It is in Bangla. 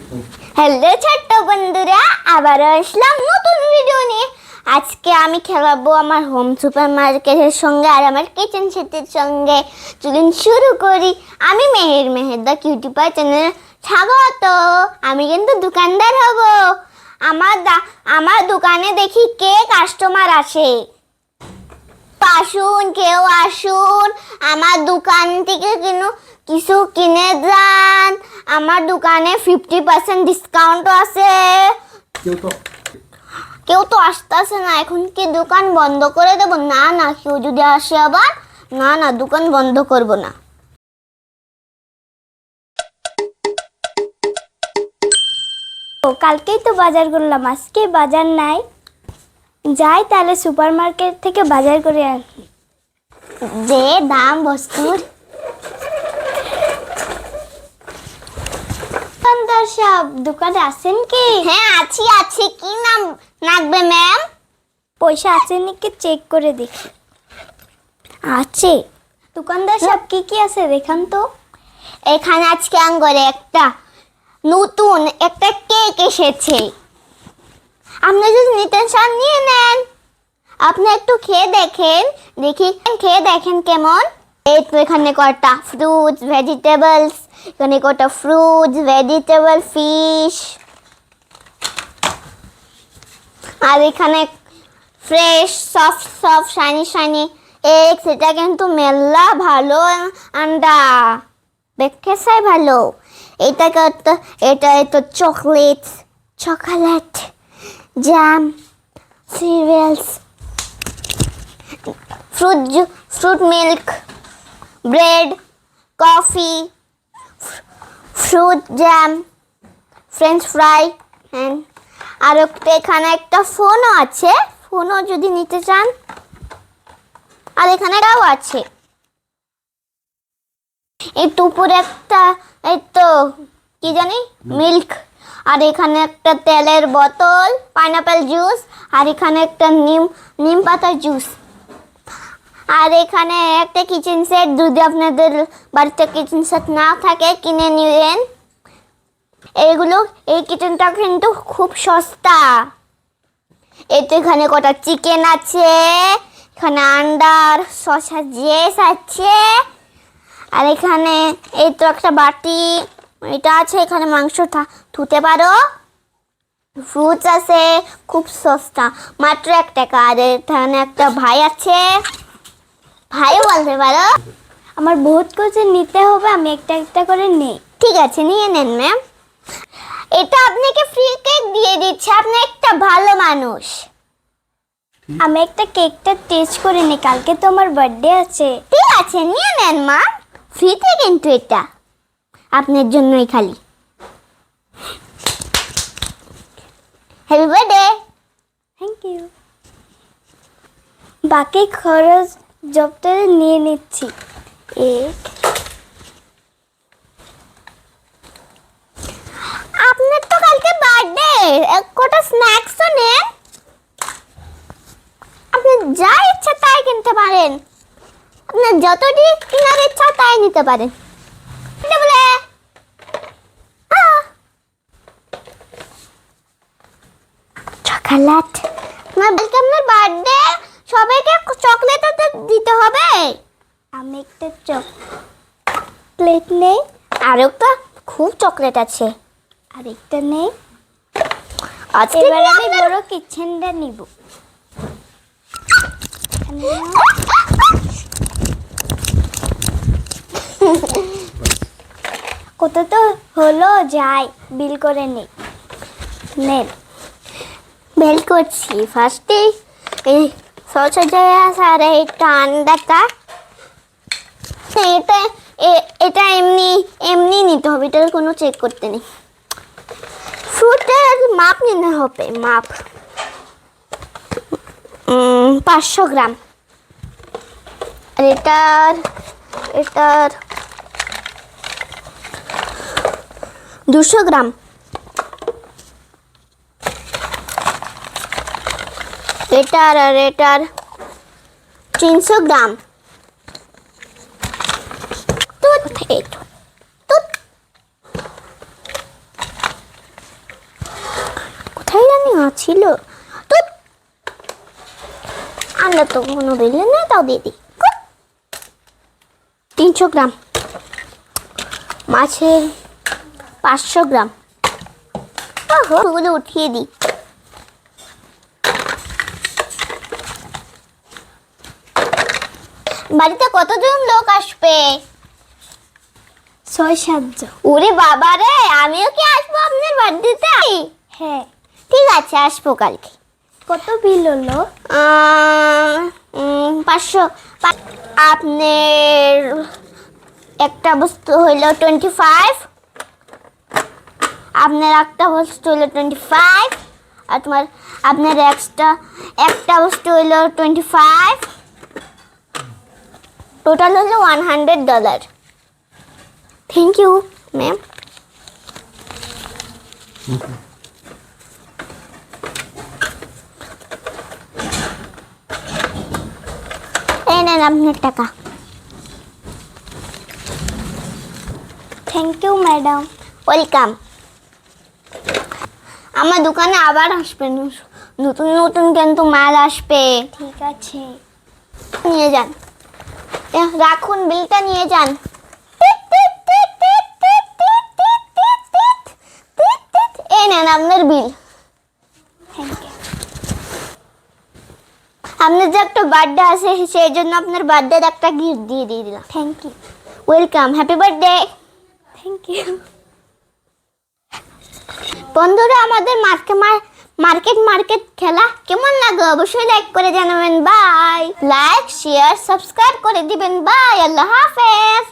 হ্যালো ছোট্ট বন্ধুরা, আবার আসলাম নতুন ভিডিও নিয়ে। আজকে আমি খেলাবো আমার হোম সুপার মার্কেটের সঙ্গে আর আমার কিচেন সেটের সঙ্গে। চলুন শুরু করি। আমি মেহের দা কিউটিপার চ্যানেলে স্বাগত। আমি কিন্তু দোকানদার হব। আমার দোকানে দেখি কে কাস্টমার আসে। আসুন, কেউ আসুন, আমার দোকান থেকে কিছু কিনে যান। আমার দোকানে 50% ডিসকাউন্ট আছে। কেউ তো আসতেছে না। এখন কি দোকান বন্ধ করে দেব? না না, কেউ যদি আসে আবার, না না, দোকান বন্ধ করব না। কালকেই তো বাজার করলাম, আজকে বাজার নাই। যাই তাহলে সুপার মার্কেট থেকে বাজার করে আনি। যে দাম বস্তুর। দোকানদার সাহেব, দোকানে আছেন কি? হ্যাঁ, আছি। কি নাম লাগবে ম্যাম? পয়সা আছে নাকি চেক করে দেখি। আছে। দোকানদার সাহেব, কি কি আছে দেখান তো। এখানে আজকে আঙ্গরে নতুন একটা কেক এসেছে। আপনি যদি নিতে চান নিয়ে নেন। আপনি একটু খেয়ে দেখেন কেমন। এই তো এখানে কটা ফ্রুটস ভেজিটেবলস, এখানে কটা ফ্রুটস ভেজিটেবল ফিশ, আর এখানে ফ্রেশ সফট শাইনি এগ। সেটা কিন্তু মেলা ভালো আন্ডা, দেখে চাই ভালো। এটা chocolate jam, cereals, fruit milk, bread, coffee, fruit jam, french fry. আর এখানে একটা ফোনও আছে, ফোনও যদি নিতে চান। আর এখানে এটাও আছে। এই উপরে একটা কি জানি মিল্ক। আর এখানে একটা তেলের বোতল, পাইনাপেল জুস। আর এখানে একটা নিম পাতার জুস। আর এখানে একটা কিচেন সেট, যদি আপনাদের বাড়িতে কিচেন সেট না থাকে কিনে নিবেন। এই কিচেনটা কিন্তু খুব সস্তা। এখানে কটা চিকেন আছে, এখানে আন্ডার সসেজ আছে। আর এখানে এই তো একটা বাটি, এটা আছে, এখানে মাংস ধুতে পারো। ফ্রুটস আছে, খুব সস্তা, মাত্র 1 টাকা। আর এখানে একটা ভাই আছে, ভাইও বলতে পারো। আমার বহুত কিছু নিতে হবে, আমি একটা একটা করে নেই। ঠিক আছে, নিয়ে নেন ম্যাম। এটা আপনাকে ফ্রি কেক দিয়ে দিচ্ছে, আপনি একটা ভালো মানুষ। আমি একটা কেকটা টেস্ট করে নিই, কালকে তো আমার বার্থডে আছে। ঠিক আছে, নিয়ে নেন মা, ফ্রিতে কিন্তু এটা আপনার জন্যই খালি। Happy birthday. Thank you. বাকি খরচ জবটা নিয়ে নিচ্ছি। আপনার তো কালকে বার্থডে, কটা স্ন্যাক্সও নেন। আপনি যা ইচ্ছা তাই কিনতে পারেন, আপনার যতটি কেনার ইচ্ছা তাই নিতে পারেন। বলে চকলেট। আপনার বার্থডে, সবাইকে চকলেট দিতে হবে। আমি একটা চকলেট নেই। আর একটা খুব চকলেট আছে, আরেকটা নেই। আজকে এবার আমি বড় কিচেনটা নিব। কত তো হলো, যাই বিল করে নেই। নেন, বেল করছি। ফার্স্টে এই সস আর এইটা আন্ডাটা, এটা এমনি নিতে হবে, এটার কোনো চেক করতে নেই। ফ্রুটের মাপ নিতে হবে, মাপ 500 গ্রাম। আর এটার 200 গ্রাম। এটার 300 গ্রাম। ছিল তো আমরা তো কোনো দিলে না, তাও দিয়ে দিই। 300 গ্রাম মাছের 500 গ্রাম। ওহো, ওগুলো উঠিয়ে দিই। বাড়িতে কতজন লোক আসবে? 6-7 জন। ওরে বাবা রে, আমিও কি আসবো আপনার বাড়িতে? হ্যাঁ। ঠিক আছে, আসবো কালকে। কত বিল হলো? 500। আপনার একটা বস্তু হইলো 25, আপনার একটা বস্তু হইলো 25, আর আপনার একটা বস্তু হইলো 25। টোটাল হলো $100। Thank you ma'am. এই নেন আপনার টাকা। Thank you madam. ওয়েলকাম। আমার দোকানে আবার আসবেন, নতুন নতুন কিন্তু মাল আসবে। ঠিক আছে। নিয়ে যান, রাখুন, বিলটা নিয়ে যান। এই নেন আপনার বিল। Thank you. আপনার যে একটা বার্থডে আছে, সেই জন্য আপনার বার্থডের একটা গিফট দিয়ে দিলাম। Thank you. Welcome, happy birthday. Thank you. বন্ধুরা, আমাদের মার্কেট খেলা কেমন লাগে অবশ্যই লাইক করে জানাবেন। বাই। লাইক, শেয়ার, সাবস্ক্রাইব করে দিবেন। বাই, আল্লাহ হাফেজ।